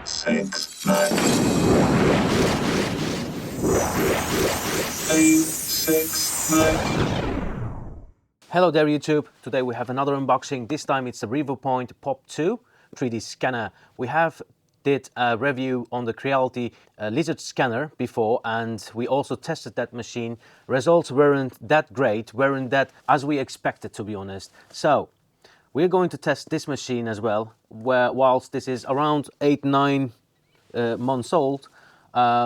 6, 9. 8, 6, 9. Hello there YouTube, today we have another unboxing. This time it's the Revopoint Pop 2 3D scanner. We have did a review on the Creality lizard scanner before, and we also tested that machine. Results weren't that great, weren't that as we expected, to be honest. So we're going to test this machine as well, where whilst this is around 8-9 months old,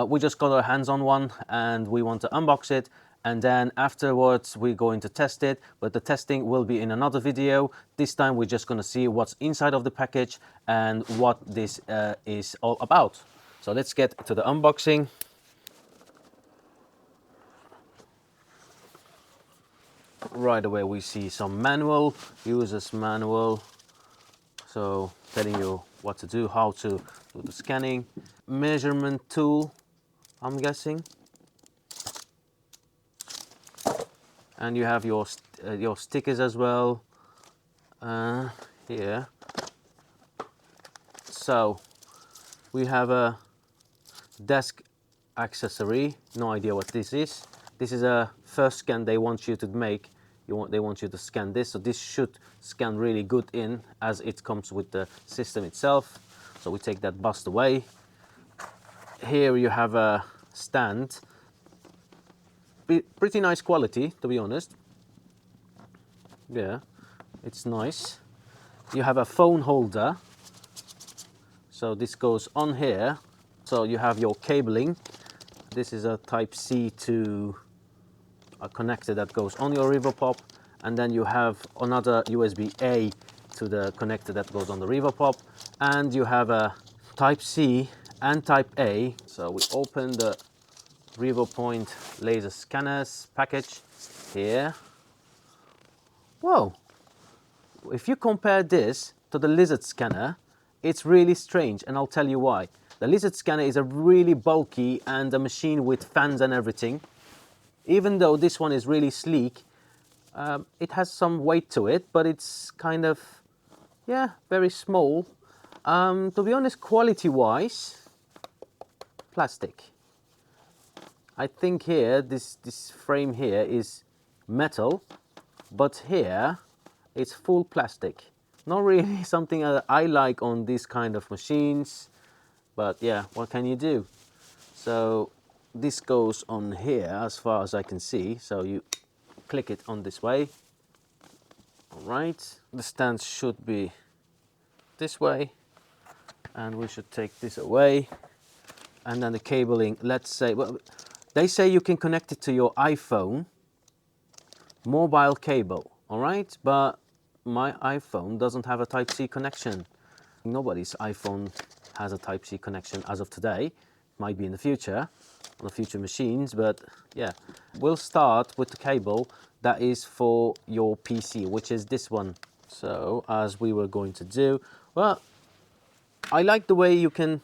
we just got our hands on one and we want to unbox it, and then afterwards we're going to test it, but the testing will be in another video. This time we're just going to see what's inside of the package and what this is all about. So let's get to the unboxing. Right away we see some manual, user's manual, so telling you what to do, how to do the scanning. Measurement tool, I'm guessing. And you have your stickers as well here. So we have a desk accessory, no idea what this is. This is a first scan they want you to make. They want you to scan this, so this should scan really good in, as it comes with the system itself. So we take that bust away. Here you have a stand. Pretty nice quality, to be honest. Yeah, it's nice. You have a phone holder, so this goes on here. So you have your cabling. This is a Type-C to a connector that goes on your Revopoint, and then you have another USB-A to the connector that goes on the Revopoint, and you have a Type-C and Type-A. So we open the Revopoint laser scanners package here. Whoa! If you compare this to the lizard scanner, it's really strange, and I'll tell you why. The lizard scanner is a really bulky and a machine with fans and everything. Even though this one is really sleek, it has some weight to it, but it's kind of, yeah, very small. To be honest, quality-wise, plastic. I think here, this frame here is metal, but here it's full plastic. Not really something I like on these kind of machines, but yeah, what can you do? So this goes on here as far as I can see, so you click it on this way. All right, the stand should be this way, and we should take this away. And then the cabling, let's say, well, they say you can connect it to your iPhone mobile cable, all right? But my iPhone doesn't have a Type-C connection. Nobody's iPhone has a Type-C connection as of today. Might be in the future, on the future machines, but yeah. We'll start with the cable that is for your PC, which is this one. So, as we were going to do, well, I like the way you can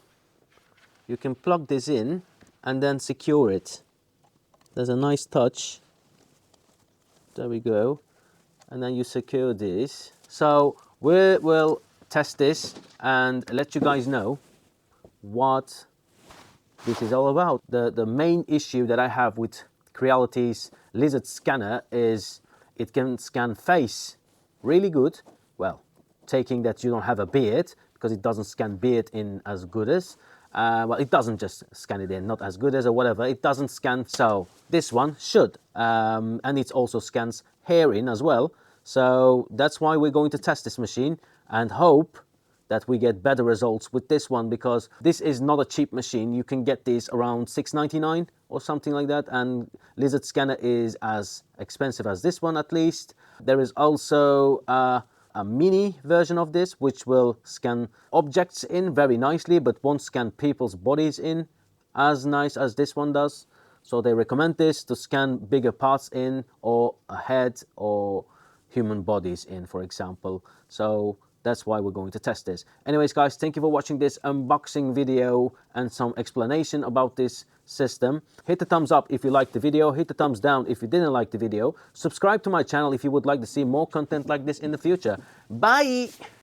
plug this in and then secure it. There's a nice touch. There we go. And then you secure this. So we will test this and let you guys know what this is all about. The main issue that I have with Creality's lizard scanner is it can scan face really good. Well, taking that you don't have a beard, because it doesn't scan beard in as good as. Well, it doesn't just scan it in, not as good as or whatever. It doesn't scan, so this one should. And it also scans hair in as well. So that's why we're going to test this machine and hope that we get better results with this one, because this is not a cheap machine. You can get these around $6.99 or something like that, and lizard scanner is as expensive as this one at least. There is also a mini version of this which will scan objects in very nicely, but won't scan people's bodies in as nice as this one does. So they recommend this to scan bigger parts in, or a head or human bodies in, for example. So that's why we're going to test this. Anyways guys, thank you for watching this unboxing video and some explanation about this system. Hit the thumbs up if you liked the video, hit the thumbs down if you didn't like the video. Subscribe to my channel if you would like to see more content like this in the future. Bye!